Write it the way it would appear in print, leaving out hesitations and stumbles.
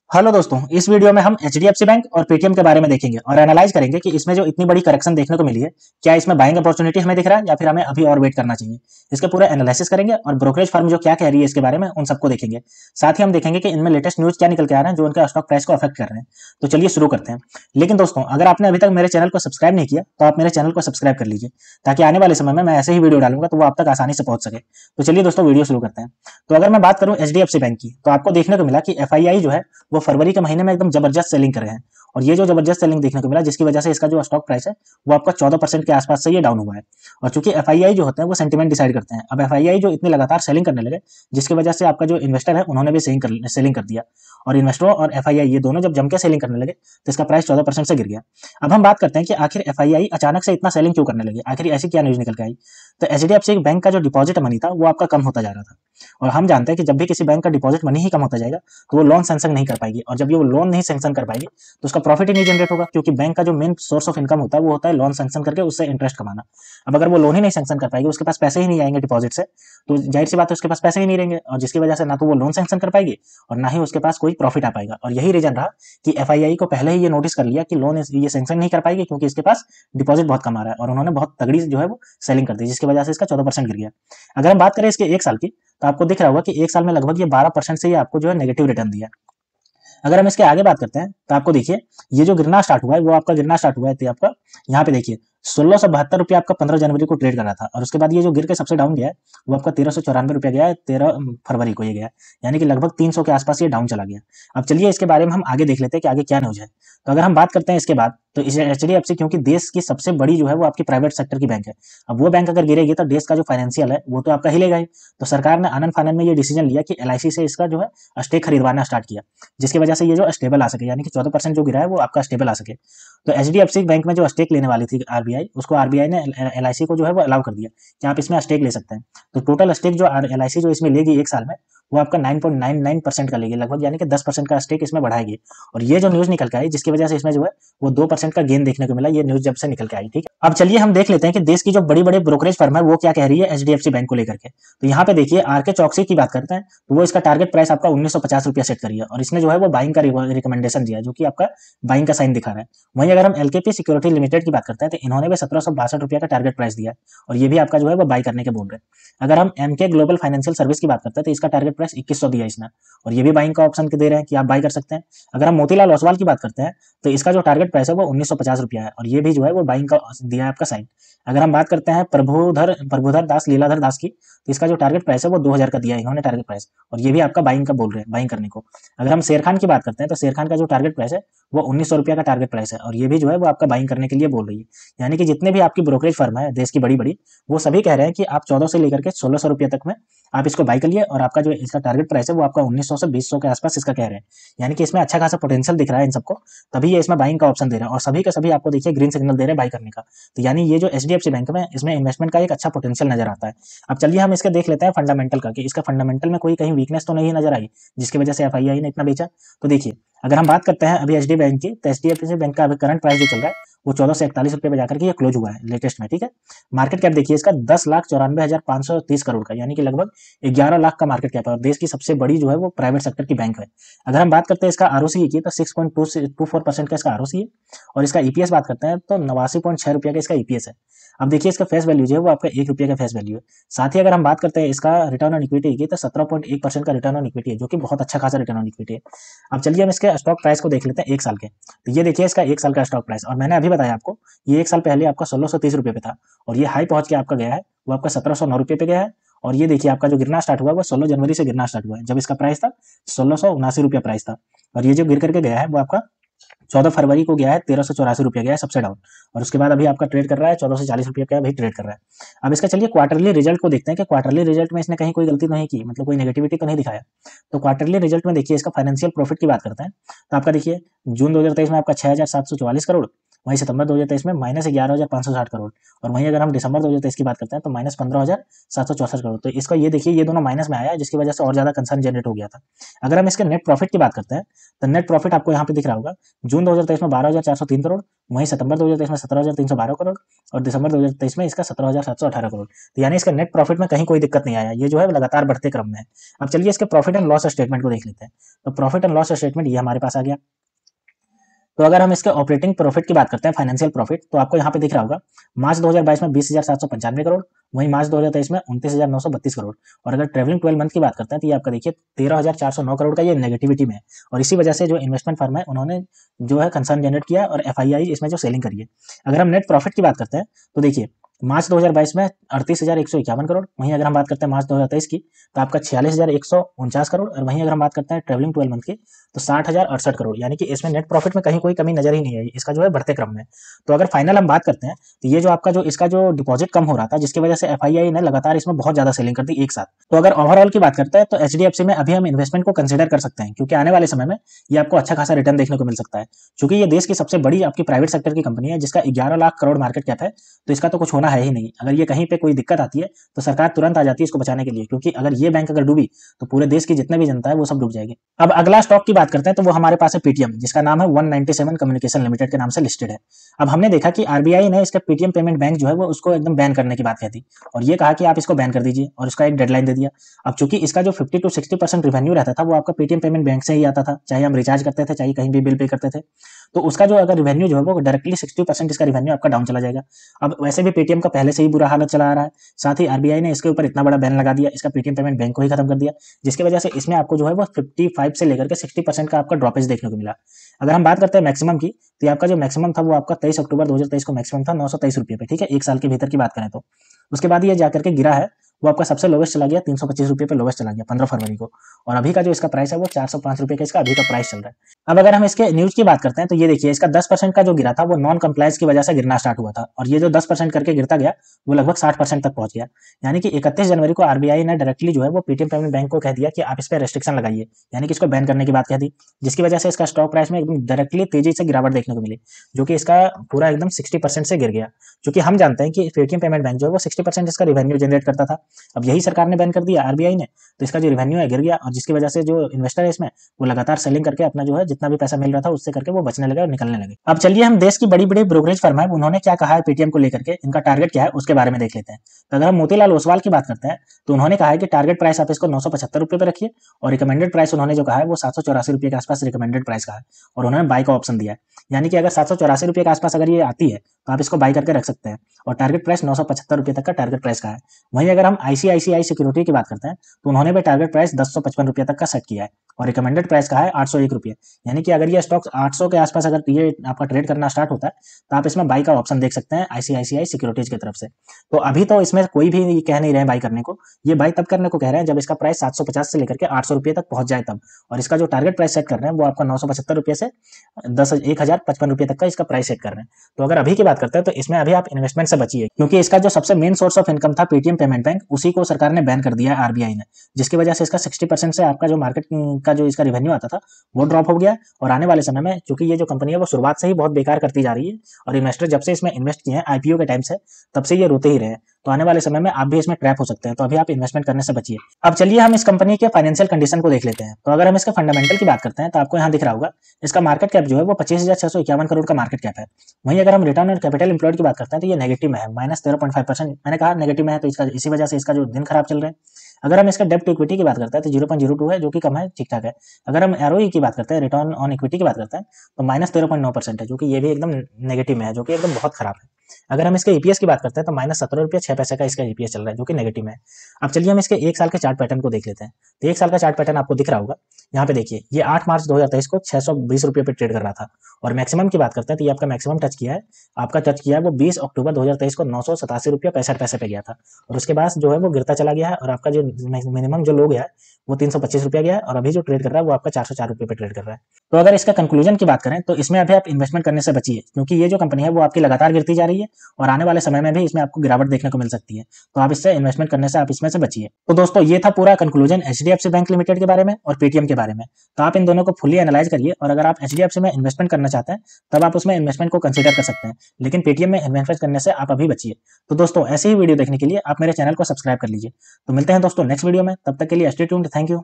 Hello दोस्तों, इस video में हम एचडीएफसी बैंक और पेटीएम के बारे में देखेंगे और एनालाइज करेंगे कि इसमें जो इतनी बड़ी करेक्शन देखने को मिली है, क्या इसमें बाइंग अपॉर्चुनिटी हमें दिख रहा है या फिर हमें अभी और वेट करना चाहिए। इसके पूरे एनालिसिस करेंगे और ब्रोकरेज फर्म जो क्या कह रही है इसके बारे में उन सबको देखेंगे। साथ ही हम देखेंगे कि इनमें लेटेस्ट न्यूज क्या निकल के आ रहे हैं जो उनके स्टॉक प्राइस को अफेक्ट कर रहे हैं। तो चलिए शुरू करते हैं। लेकिन दोस्तों, अगर आपने अभी तक मेरे चैनल को सब्सक्राइब नहीं किया तो आप मेरे चैनल को सब्सक्राइब कर लीजिए, ताकि आने वाले समय में मैं ऐसे ही वीडियो डालूंगा तो वो आप तक आसानी से पहुंच सके। तो चलिए दोस्तों, वीडियो शुरू करते हैं। तो अगर मैं बात करूं एचडीएफसी बैंक की, तो आपको देखने को मिला कि एफआईआई जो है वो फरवरी के महीने में एकदम जबरदस्त सेलिंग कर रहे हैं। और ये जो जबरदस्त सेलिंग देखने को मिला, जिसकी वजह से इसका जो स्टॉक प्राइस है वो आपका 14% के आसपास से ये डाउन हुआ है। और चूंकि एफआईआई जो होते हैं वो सेंटिमेंट डिसाइड करते हैं, अब एफआईआई जो इतनी लगातार सेलिंग करने लगे, जिसकी वजह से आपका जो इन्वेस्टर है उन्होंने भी सेलिंग कर दिया। और इन्वेस्टरों और एफआईआई ये दोनों जब जम के सेलिंग करने लगे तो इसका प्राइस 14% से गिर गया। अब हम बात करते हैं कि आखिर एफआईआई अचानक से इतना सेलिंग क्यों करने लगी, आखिर ऐसी क्या न्यूज निकल के आई। तो एचडीएफसी बैंक का जो डिपॉजिट मनी था वो आपका कम होता जा रहा था। और हम जानते हैं कि जब भी किसी बैंक का डिपॉजिट मनी ही कम होता जाएगा तो वो लोन सैंक्शन नहीं कर पाएगी, और जब ये वो लोन नहीं सैंक्शन कर पाएगी तो उसका प्रॉफिट ही नहीं जनरेट होगा, क्योंकि बैंक का जो मेन सोर्स ऑफ इनकम होता है वो होता है लोन सैंक्शन करके उससे इंटरेस्ट कमाना। अब अगर वो लोन ही नहीं सैंक्शन कर पाएगी, उसके पास पैसे ही नहीं आएंगे डिपॉजिट से, तो जाहिर सी बात है उसके पास पैसे ही नहीं रहेंगे, और जिसकी वजह से ना तो वो लोन सैंक्शन कर पाएगी और ना ही उसके पास कोई प्रॉफिट आ पाएगा। और यही रीजन रहा कि एफआईआई को पहले ही ये नोटिस कर लिया कि लोन ये सैंक्शन नहीं कर पाएगी, क्योंकि इसके पास डिपॉजिट बहुत कम आ रहा है, और उन्होंने बहुत तगड़ी जो है वो सेलिंग कर दी, जिसकी वजह से इसका 14% गिर गया। अगर हम बात करें इसके एक साल की, तो आपको दिख रहा होगा कि एक साल में लगभग ये 12% से ये आपको जो है नेगेटिव रिटर्न दिया। अगर हम इसके आगे बात करते हैं तो आपको देखिए, ये जो गिरना स्टार्ट हुआ है वो आपका गिरना स्टार्ट हुआ है तो आपका यहाँ पे देखिए 1672 रुपया आपका 15 जनवरी को ट्रेड कर रहा था, और उसके बाद ये जो गिर के सबसे डाउन गया है वो आपका 1394 रुपया गया है 13 फरवरी को ये गया है, यानी कि लगभग 300 के आसपास ये डाउन चला गया। अब चलिए इसके बारे में हम आगे देख लेते हैं कि आगे क्या न्यूज है। तो अगर हम बात करते हैं इसके बाद, तो इस एचडीएफसी क्योंकि देश की सबसे बड़ी जो है वो आपकी प्राइवेट सेक्टर की बैंक है, अब वो बैंक अगर गिरेगी तो देश का जो फाइनेंशियल है वो तो आपका हिलेगा ही। तो सरकार ने आनंद फानन में ये डिसीजन लिया कि एलआईसी से इसका जो है स्टेक खरीदवाना स्टार्ट किया, जिसकी वजह से ये जो स्टेबल आ सके, यानी कि 14% जो गिरा है वो आपका स्टेबल आ सके। तो एचडीएफसी बैंक में जो स्टेक लेने वाली थी आरबीआई, उसको आरबीआई ने एलआईसी को जो है वो अलाउ कर दिया कि आप इसमें स्टेक ले सकते हैं। तो टोटल स्टेक जो एलआईसी जो इसमें लेगी एक साल में, वो आपका 9.99% का लेगी लगभग, यानी कि 10% का स्टेक इसमें बढ़ाएगी। और ये जो न्यूज निकल के आई, जिसकी वजह से इसमें जो है वो 2% का गेन देखने को मिला, ये न्यूज जब से निकल के आई। ठीक है, अब चलिए हम देख लेते हैं कि देश की जो बड़ी बड़ी ब्रोकरेज फर्म है वो क्या कह रही है एचडीएफसी बैंक को लेकर के। तो यहाँ पे देखिए, आरके चौकसी की बात करते हैं तो वो इसका टारगेट प्राइस आपका 1950 रुपया सेट करी है, और इसने जो है वो बाइंग का रिकमेंडेशन दिया है, जो कि आपका बाइंग का साइन दिखा रहा है। वहीं अगर हम एलकेपी सिक्योरिटी लिमिटेड की बात करते हैं तो इन्होंने भी 1762 रुपया का टारगेट प्राइस दिया है, और ये भी आपका जो है वो बाई करने के बोल रहे हैं। अगर हम एमके ग्लोबल फाइनेंशियल सर्विस की बात करते हैं तो इसका टारगेट प्राइस 2100 दिया इसने, और ये भी बाइंग का ऑप्शन दे रहे हैं कि आप बाई कर सकते हैं। अगर हम मोतीलाल ओसवाल की बात करते हैं तो इसका जो टारगेट प्राइस है वो 1950 रुपया है, और ये भी जो है वो बाइंग का दिया है आपका साइन। अगर हम बात करते हैं प्रभुधर दास लीलाधर दास की, तो इसका जो टारगेट प्राइस है वो 2000 का दिया है इन्होंने टारगेट प्राइस, और ये भी आपका बाइंग का बोल रहे हैं, बाइंग करने को। अगर हम शेर खान की बात करते हैं तो शेर खान का जो टारगेट प्राइस है वो 1900 रुपया का टारगेट प्राइस है, और ये भी जो है वो आपका बाइंग करने के लिए बोल रही है। यानी कि जितने भी आपकी ब्रोकरेज फर्म है देश की बड़ी बड़ी, वो सभी कह रहे हैं कि आप 14 से लेकर के 1600 रुपये तक में आप इसको बाई करिए, और आपका जो इसका टारगेट प्राइस है वो आपका 1900 से 2000 के आसपास इसका कह रहे हैं। यानी कि इसमें अच्छा खासा पोटेंशियल दिख रहा है इन सबको, तभी ये इसमें बाइंग का ऑप्शन दे रहे हैं, और सभी के सभी आपको देखिए ग्रीन सिग्नल दे रहे हैं बाई करने का। तो यानी ये जो एचडीएफसी बैंक में इसमें इन्वेस्टमेंट का एक अच्छा पोटेंशियल नजर आता है। अब चलिए हम इसके देख लेते हैं फंडामेंटल का, कि इसका फंडामेंटल में कोई कहीं वीकनेस तो नहीं नजर आई जिसकी वजह से एफआईआई ने इतना बेचा। तो देखिए, अगर हम बात करते हैं अभी एचडी बैंक की, तो एचडीएफसी बैंक का अभी करंट प्राइस जो चल रहा है वो 14 से 41 रुपये पे जाकर के ये क्लोज हुआ है लेटेस्ट में। ठीक है, मार्केट कैप देखिए इसका 10,94,530 करोड़ का, यानी कि लगभग 11 लाख का मार्केट कैप है, और देश की सबसे बड़ी जो है वो प्राइवेट सेक्टर की बैंक है। अगर हम बात करते हैं इसका आरओसी की, तो 6.24% का इसका आरओसी है, और इसका ईपीएस बात करते हैं तो 89.6 रुपया का इसका ईपीएस है। अब देखिए इसका फेस वैल्यू जो है वो आपका 1 रुपये का फेस वैल्यू है। साथ ही अगर हम बात करते हैं इसका रिटर्न ऑन इक्विटी की, तो 17.1% का रिटर्न ऑन इक्विटी है, जो कि बहुत अच्छा खासा रिटर्न ऑन इक्विटी है। अब चलिए हम इसके स्टॉक प्राइस को देख लेते हैं एक साल के। तो ये देखिए इसका एक साल का स्टॉक प्राइस, और मैंने अभी बताया आपको ये एक साल पहले आपका 1630 रुपये पे था, और ये हाई पहुंच के आपका गया है वो आपका 1709 रुपये पे गया है। और ये देखिए आपका जो गिरना स्टार्ट हुआ वो 16 जनवरी से गिरना स्टार्ट हुआ है, जब इसका प्राइस था 1679 रुपया प्राइस था, और ये जो गिर करके गया है वो आपका 14 फरवरी को गया है 1384 रुपया गया है सबसे डाउन, और उसके बाद अभी आपका ट्रेड कर रहा है 1440 रुपया का भी ट्रेड कर रहा है। अब इसका चलिए क्वार्टरली रिजल्ट को देखते हैं कि क्वार्टरली रिजल्ट में इसने कहीं कोई गलती नहीं की, मतलब कोई नेगेटिविटी तो नहीं दिखाया। तो क्वार्टरली रिजल्ट में देखिए इसका फाइनेंशियल प्रॉफिट की बात करते हैं, तो आपका देखिए जून 2023 में आपका 6744 करोड़, वहीं सितंबर 2023 में -11,560 करोड़, और वहीं अगर हम दिसंबर 2023 की बात करते हैं तो -15,764 करोड़। तो इसका ये देखिए, ये दोनों माइनस में आया है, जिसकी वजह से और ज्यादा कंसर्न जनरेट हो गया था। अगर हम इसके नेट प्रॉफिट की बात करते हैं तो नेट प्रॉफिट आपको यहाँ पे दिख रहा होगा, जून 2023 में 12,403 करोड़, वहीं सितंबर 2023 में 17,312 करोड़, और दिसंबर 2023 में इसका 17,718 करोड़। तो यानी इसका नेट प्रॉफिट में कहीं कोई दिक्कत नहीं आया, ये जो है लगातार बढ़ते क्रम में है। अब चलिए इसके प्रॉफिट एंड लॉस स्टेटमेंट को देख लेते हैं। तो प्रॉफिट एंड लॉस स्टेटमेंट ये हमारे पास आ गया। तो अगर हम इसके ऑपरेटिंग प्रॉफिट की बात करते हैं, फाइनेंशियल प्रॉफिट, तो आपको यहाँ पे दिख रहा होगा, मार्च 2022 में 20,795 करोड़, वहीं मार्च 2023 में 29,932 करोड़, और अगर ट्रेवलिंग 12 मंथ की बात करते हैं तो ये आपका देखिए 13,409 करोड़ का ये नेगेटिविटी में है। और इसी वजह से जो इन्वेस्टमेंट फर्म है उन्होंने जो है कंसर्न जनरेट किया और एफआईआई इसमें जो सेलिंग करी है। अगर हम नेट प्रॉफिट की बात करते हैं तो देखिए मार्च 2022 में 38,151 करोड़, वहीं अगर हम बात करते हैं मार्च 2023 की तो आपका 46,149 करोड़, और वहीं अगर हम बात करते हैं ट्रेवलिंग 12 मंथ की तो 60,068 करोड़। यानी कि इसमें नेट प्रॉफिट में कहीं कोई कमी नजर ही नहीं आई, इसका जो है बढ़ते क्रम में। तो अगर फाइनल हम बात करते हैं तो ये जो आपका जो इसका जो डिपॉजिट कम हो रहा था, जिसकी वजह से एफआईआई ने लगातार इसमें बहुत ज्यादा सेलिंग कर दी एक साथ। तो अगर ओवरऑल की बात करते हैं तो एचडीएफसी में अभी हम इन्वेस्टमेंट को कंसिडर कर सकते हैं, क्योंकि आने वाले समय में ये आपको अच्छा खासा रिटर्न देखने को मिल सकता है। क्योंकि ये देश की सबसे बड़ी आपकी प्राइवेट सेक्टर की कंपनी है, जिसका 11 लाख करोड़ मार्केट कैप है, तो इसका तो कुछ होना है ही नहीं। अगर ये कहीं पे कोई दिक्कत आती है तो सरकार तुरंत आ जाती है इसको बचाने के लिए, क्योंकि अगर ये बैंक अगर डूबी तो पूरे देश की जितने भी जनता है वो सब डूब जाएगी। अब अगला स्टॉक की बात करते हैं तो वो हमारे पास है पेटीएम, जिसका नाम है 197 कम्युनिकेशन लिमिटेड के नाम से लिस्टेड है। अब हमने देखा कि आरबीआई ने इसका पेटीएम पेमेंट बैंक जो है वो उसको एकदम बैन करने की बात कही थी, और ये कहा कि आप इसको बैन कर दीजिए, और उसका एक डेडलाइन दे दिया। अब चूंकि इसका जो 50 to 60% रेवेन्यू रहता था वो आपका पेटीएम पेमेंट बैंक से ही आता था, चाहे हम रिचार्ज करते थे चाहे कहीं भी बिल पे करते थे। तो उसका जो अगर रेवेन्यू जो है वो डायरेक्टली 60% इसका रेवेन्यू आपका डाउन चला जाएगा। अब वैसे भी पेटीएम का पहले से ही बुरा हालत चला आ रहा है, साथ ही आरबीआई ने इसके ऊपर इतना बड़ा बैन लगा दिया, इसका पेटीएम पेमेंट बैंक को ही खत्म कर दिया, जिसकी वजह से इसमें आपको जो है वो 55 से लेकर के 60% का आपका ड्रॉपेज देखने को मिला। अगर हम बात करते हैं मैक्सिमम की, तो आपका जो मैक्सिमम था वो आपका 23 अक्टूबर 2023 को मैक्सिमम था 923 रुपये पे, ठीक है, एक साल के भीतर की बात करें तो। उसके बाद ये जाकर के गिरा है, वो आपका सबसे लोवेस्ट चला गया 325 रुपये पे लोवेस्ट चला गया 15 फरवरी को, और अभी का जो इसका प्राइस है वो 405 रुपये का इसका अभी का प्राइस चल रहा है। अब अगर हम इसके न्यूज की बात करते हैं तो ये देखिए इसका 10% का जो गिरा था वो नॉन कंप्लायंस की वजह से गिरना स्टार्ट हुआ था, और ये जो 10% करके गिरता गया वो लगभग 60% तक पहुंच गया। यानी कि 31 जनवरी को आरबीआई ने डायरेक्टली जो है वो पेटीएम पेमेंट बैंक को कह दिया कि आप इस पर रेस्ट्रिक्शन लगाइए, यानी कि इसको बैन करने की बात कह दी, जिसकी वजह से इसका स्टॉक प्राइस में एकदम डायरेक्टली तेजी से गिरावट देखने को मिली, जो कि इसका पूरा एकदम 60% से गिर गया। क्योंकि हम जानते हैं कि पेटीएम पेमेंट बैंक जो है वो 60% इसका रेवेन्यू जनरेट करता था, अब यही सरकार ने बैन कर दिया आरबीआई ने, तो इसका जो रेवेन्यू है गिर गया, और जिसकी वजह से जो इन्वेस्टर है इसमें वो लगातार सेलिंग करके अपना जो है जितना भी पैसा मिल रहा था उससे करके वो बचने लगे और निकलने लगे। अब चलिए हम देश की बड़ी बड़ी ब्रोकरेज फर्म है उन्होंने क्या कहा है पेटीएम को लेकर के, इनका टारगेट क्या है उसके बारे में देख लेते हैं। तो अगर हम मोतीलाल ओसवाल की बात करते हैं तो उन्होंने कहा है कि टारगेट प्राइस आप इसको 975 रुपये पे रखिए, और रिकमेंडेड प्राइस उन्होंने जो कहा है वो 784 रुपये के आसपास रिकमेंडेड प्राइस का है, और उन्होंने बाय का ऑप्शन दिया है। यानी कि अगर 784 रुपये के आसपास अगर ये आती है तो आप इसको बाय करके रख सकते हैं, और टारगेट प्राइस 975 रुपये तक का टारगेट प्राइस का है। वहीं अगर हम आईसीआईसीआई सिक्योरिटी की बात करते हैं तो उन्होंने भी टारगेट प्राइस 1055 रुपये तक का सेट किया है, और रिकमेंडेड प्राइस का है 801 रुपये। यानी कि अगर ये स्टॉक 800 के आसपास अगर ये आपका ट्रेड करना स्टार्ट होता है तो आप इसमें बाई का ऑप्शन देख सकते हैं आईसीआईसीआई सिक्योरिटीज की तरफ से। तो अभी तो इसमें कोई भी कह नहीं रहे बाई करने को, ये बाई तब करने को कह रहे हैं जब इसका प्राइस 750 से लेकर के 800 रुपये तक पहुंच जाए तब, और इसका जो टारगेट प्राइस सेट कर रहे हैं वो आपका 975 रुपये से 10,1055 रुपये तक का इसका प्राइस सेट कर रहे हैं। तो अगर अभी की बात करते हैं तो इसमें अभी आप इन्वेस्टमेंट से बचिए, क्योंकि इसका जो सबसे मेन सोर्स ऑफ इनकम था पेटीएम पेमेंट बैंक, उसी को सरकार ने बैन कर दिया है आरबीआई ने, जिसकी वजह से इसका 60% से आपका जो मार्केट का जो इसका रेवेन्यू आता था वो ड्रॉप हो गया। और आने वाले समय में चूंकि ये जो कंपनी है वो शुरुआत से ही बहुत बेकार करती जा रही है, और इन्वेस्टर जब से इसमें इन्वेस्ट किए हैं आईपीओ के टाइम से तब से ये रोते ही रहे हैं, तो आने वाले समय में आप भी इसमें ट्रैप हो सकते हैं, तो अभी आप इन्वेस्टमेंट करने से बचिए। अब चलिए हम इस कंपनी के फाइनेंशियल कंडीशन को देख लेते हैं। तो अगर हम इसके फंडामेंटल की बात करते हैं तो आपको यहाँ दिख रहा होगा इसका मार्केट कैप जो है वो 25,651 करोड़ का मार्केट कैप है। वहीं अगर हम रिटर्न ऑन कैपिटल एम्प्लॉयड की बात करते हैं तो ये नेगेटिव में है, -13.5%। मैंने कहा नेगेटिव में है तो इसका इसी वजह से इसका जो दिन खराब चल रहे हैं। अगर हम इसका डेब्ट टू इक्विटी की बात करते हैं तो 0.02 है, जो कि कम है, ठीक ठाक है। अगर हम आरओई की बात करते हैं, रिटर्न ऑन इक्विटी की बात करते हैं, तो -13.9% है, जो कि ये भी एकदम नेगेटिव में है, जो कि एकदम बहुत खराब है। अगर हम इसके ईपीएस की बात करते हैं तो -17 रुपये 6 पैसे का इसका ईपीएस चल रहा है, जो कि नेगेटिव में है। अब चलिए हम इसके एक साल के चार्ट पैटर्न को देख लेते हैं। तो एक साल का चार्ट पैटर्न आपको दिख रहा होगा, यहाँ पे देखिए ये 8 मार्च 2023 को 620 रुपये पे ट्रेड कर रहा था, और मैक्सिमम की बात करते हैं तो ये आपका मैक्सिमम टच किया है, आपका टच किया है वो 20 अक्टूबर 2023 को 987 रुपये 65 पैसे पे गया था, और उसके बाद जो है वो गिरता चला गया है, और आपका जो मिनिमम जो लो गया है वो 325 रुपया गया है, और अभी जो ट्रेड कर रहा है वो आपका 404 रुपये पे ट्रेड कर रहा है। तो अगर इसका कंक्लूजन की बात करें तो इसमें अभी आप इन्वेस्टमेंट करने से बचिए, क्योंकि ये जो कंपनी है वो आपकी लगातार गिरती जा रही है और आने वाले समय में भी इसमें आपको गिरावट देखने को मिल सकती है। तो आप इससे इन्वेस्टमेंट करने से आप इसमें से बचिए। तो दोस्तों ये था पूरा कंक्लूजन एचडीएफसी बैंक लिमिटेड के बारे में और पेटीएम के बारे में। तो आप इन दोनों को फुली एनालाइज करिए और अगर आप एचडीएफसी में इन्वेस्टमेंट करना चाहते हैं तब आप उसमें इन्वेस्टमेंट को कंसीडर कर सकते हैं, लेकिन पेटीएम में इन्वेस्टमेंट करने से आप अभी बचिए। तो दोस्तों ऐसी ही वीडियो देखने के लिए आप मेरे चैनल को सब्सक्राइब कर लीजिए। तो मिलते हैं दोस्तों नेक्स्ट वीडियो में, तब तक के लिए स्टे ट्यून्ड। Thank you.